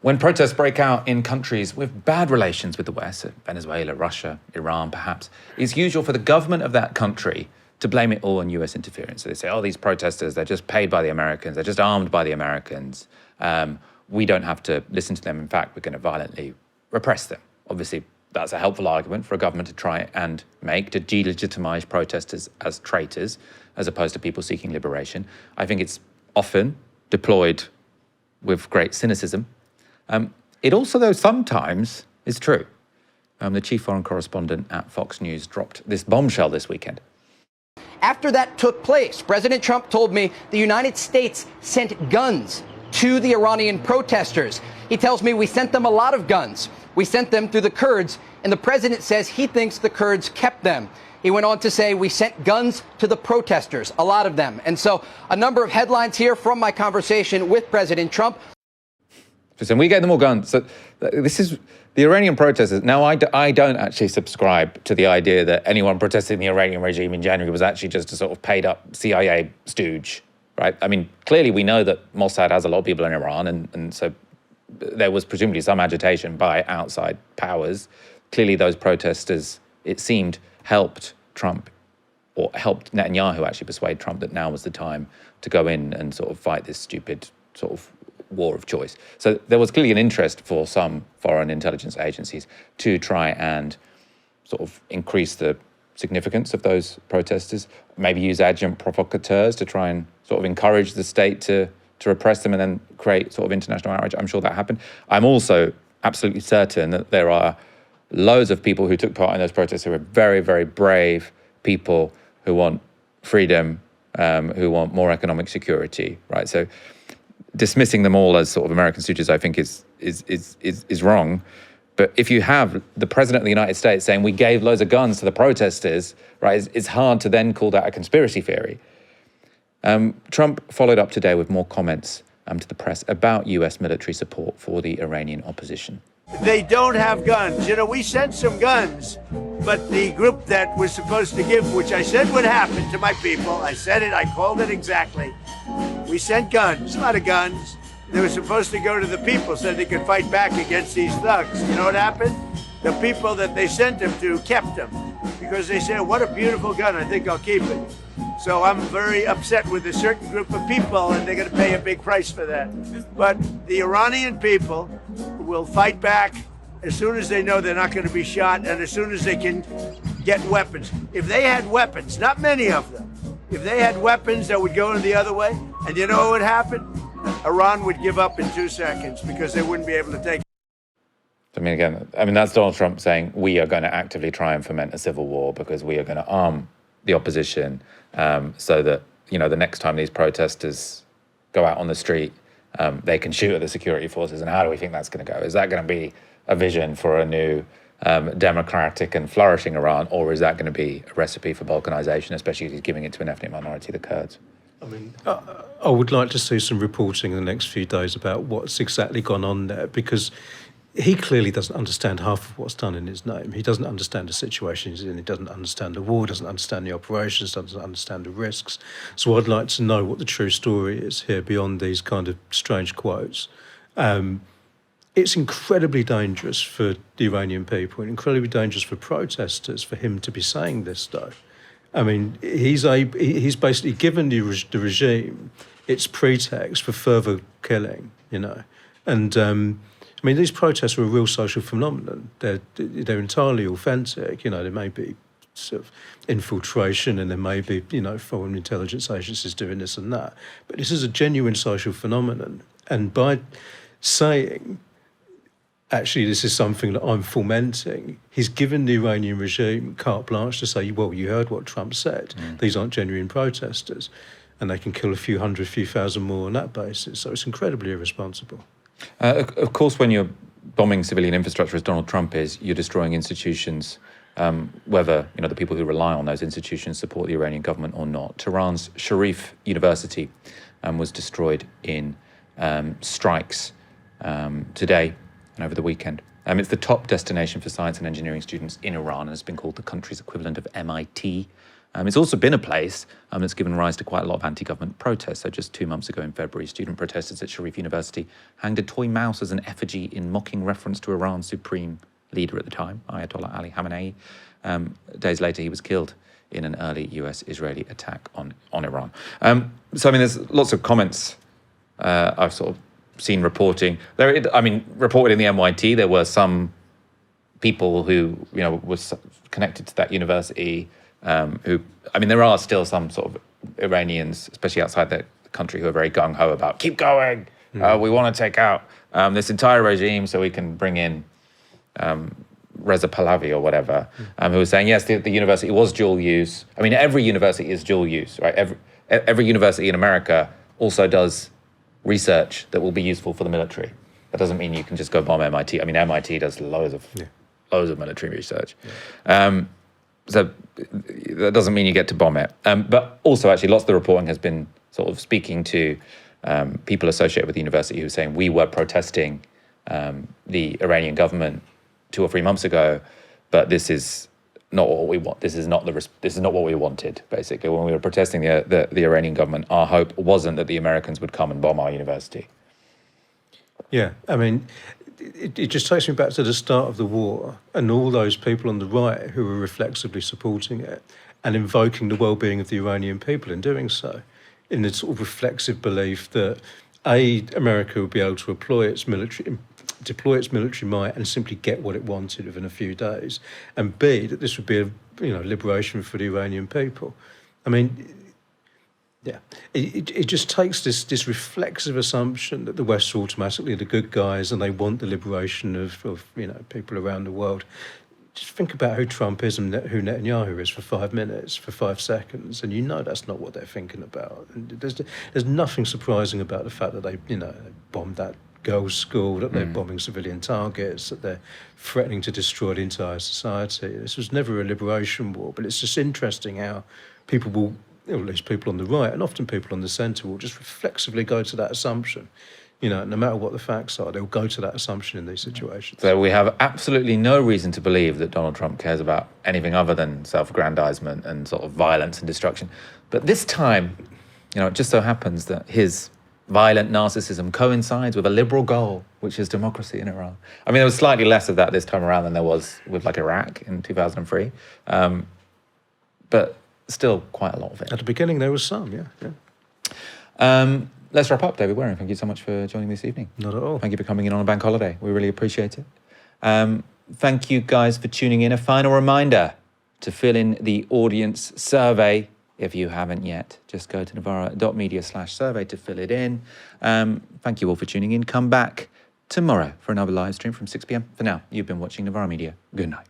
when protests break out in countries with bad relations with the West, Venezuela, Russia, Iran perhaps, it's usual for the government of that country to blame it all on US interference. So they say, oh, these protesters, they're just paid by the Americans, they're just armed by the Americans. We don't have to listen to them. In fact, we're going to violently repress them. Obviously, that's a helpful argument for a government to try and make, to delegitimize protesters as traitors, as opposed to people seeking liberation. I think it's often deployed with great cynicism. It also, though, sometimes is true. The chief foreign correspondent at Fox News dropped this bombshell this weekend. After that took place, President Trump told me the United States sent guns to the Iranian protesters. He tells me we sent them a lot of guns. We sent them through the Kurds, and the president says he thinks the Kurds kept them. He went on to say we sent guns to the protesters, a lot of them. And so a number of headlines here from my conversation with President Trump. And we gave them all guns. So this is the Iranian protesters. Now, I don't actually subscribe to the idea that anyone protesting the Iranian regime in January was actually just a sort of paid up CIA stooge, right? I mean, clearly we know that Mossad has a lot of people in Iran, and so there was presumably some agitation by outside powers. Clearly those protesters, it seemed, helped Trump, or helped Netanyahu actually persuade Trump that now was the time to go in and sort of fight this stupid sort of war of choice. So there was clearly an interest for some foreign intelligence agencies to try and sort of increase the significance of those protesters, maybe use adjunct provocateurs to try and sort of encourage the state to repress them and then create sort of international outrage. I'm sure that happened. I'm also absolutely certain that there are loads of people who took part in those protests who are very, very brave people who want freedom, who want more economic security, right? So dismissing them all as sort of American stooges, I think is wrong. But if you have the president of the United States saying we gave loads of guns to the protesters, right, it's hard to then call that a conspiracy theory. Trump followed up today with more comments to the press about US military support for the Iranian opposition. They don't have guns. You know, we sent some guns, but the group that was supposed to give, which I said would happen to my people, I said it, I called it exactly. We sent guns, a lot of guns. They were supposed to go to the people so they could fight back against these thugs. You know what happened? The people that they sent them to kept them because they said, what a beautiful gun, I think I'll keep it. So I'm very upset with a certain group of people, and they're going to pay a big price for that. But the Iranian people will fight back as soon as they know they're not going to be shot and as soon as they can get weapons. If they had weapons, not many of them, if they had weapons that would go in the other way, and you know what would happen? Iran would give up in 2 seconds because they wouldn't be able to take it. I mean, again, that's Donald Trump saying we are going to actively try and foment a civil war because we are going to arm the opposition so that, you know, the next time these protesters go out on the street, they can shoot at the security forces. And how do we think that's going to go? Is that going to be a vision for a new democratic and flourishing Iran, or is that going to be a recipe for balkanization, especially if he's giving it to an ethnic minority, the Kurds? I mean, I would like to see some reporting in the next few days about what's exactly gone on there, because he clearly doesn't understand half of what's done in his name. He doesn't understand the situation he's in. He doesn't understand the war, doesn't understand the operations, doesn't understand the risks. So I'd like to know what the true story is here beyond these kind of strange quotes. It's incredibly dangerous for the Iranian people and incredibly dangerous for protesters for him to be saying this, though. I mean, he's basically given the regime its pretext for further killing, you know. And I mean, these protests are a real social phenomenon. They're entirely authentic. You know, there may be sort of infiltration and there may be, you know, foreign intelligence agencies doing this and that. But this is a genuine social phenomenon. And by saying, actually, this is something that I'm fomenting, he's given the Iranian regime carte blanche to say, well, you heard what Trump said. These aren't genuine protesters. And they can kill a few hundred, few thousand more on that basis. So it's incredibly irresponsible. Of course, when you're bombing civilian infrastructure, as Donald Trump is, you're destroying institutions, whether, you know, the people who rely on those institutions support the Iranian government or not. Tehran's Sharif University was destroyed in strikes today and over the weekend. It's the top destination for science and engineering students in Iran and has been called the country's equivalent of MIT. It's also been a place that's given rise to quite a lot of anti-government protests. So just 2 months ago in February, student protesters at Sharif University hanged a toy mouse as an effigy in mocking reference to Iran's supreme leader at the time, Ayatollah Ali Khamenei. Days later, he was killed in an early US-Israeli attack on Iran. So, I mean, there's lots of comments I've sort of seen reporting. Reported in the NYT, there were some people who, was connected to that university there are still some sort of Iranians, especially outside the country, who are very gung-ho about, keep going, we want to take out this entire regime so we can bring in Reza Pahlavi or whatever, who was saying, yes, the university was dual use. I mean, every university is dual use, right? Every university in America also does research that will be useful for the military. That doesn't mean you can just go bomb MIT. I mean, MIT does loads of military research. So that doesn't mean you get to bomb it. But also, actually, lots of the reporting has been sort of speaking to people associated with the university who are saying, we were protesting the Iranian government 2 or 3 months ago, but this is not what we want. This is not what we wanted, basically. When we were protesting the Iranian government, our hope wasn't that the Americans would come and bomb our university. Yeah, I mean, it just takes me back to the start of the war and all those people on the right who were reflexively supporting it and invoking the well-being of the Iranian people in doing so, in the sort of reflexive belief that A, America would be able to deploy its military might and simply get what it wanted within a few days, and B, that this would be a liberation for the Iranian people. I mean, yeah, it just takes this reflexive assumption that the West are automatically the good guys and they want the liberation of people around the world. Just think about who Trump is and who Netanyahu is for 5 minutes, for 5 seconds, and that's not what they're thinking about. And there's nothing surprising about the fact that they bombed that girls' school, that they're bombing civilian targets, that they're threatening to destroy the entire society. This was never a liberation war, but it's just interesting how people will, at least people on the right and often people on the centre, will just reflexively go to that assumption. No matter what the facts are, they'll go to that assumption in these situations. So we have absolutely no reason to believe that Donald Trump cares about anything other than self-aggrandizement and sort of violence and destruction. But this time, it just so happens that his violent narcissism coincides with a liberal goal, which is democracy in Iran. I mean, there was slightly less of that this time around than there was with Iraq in 2003. But still quite a lot of it. At the beginning, there was some, yeah. Let's wrap up, David Waring. Thank you so much for joining this evening. Not at all. Thank you for coming in on a bank holiday. We really appreciate it. Thank you guys for tuning in. A final reminder to fill in the audience survey. If you haven't yet, just go to novara.media/survey to fill it in. Thank you all for tuning in. Come back tomorrow for another live stream from 6 p.m. For now, you've been watching Novara Media. Good night.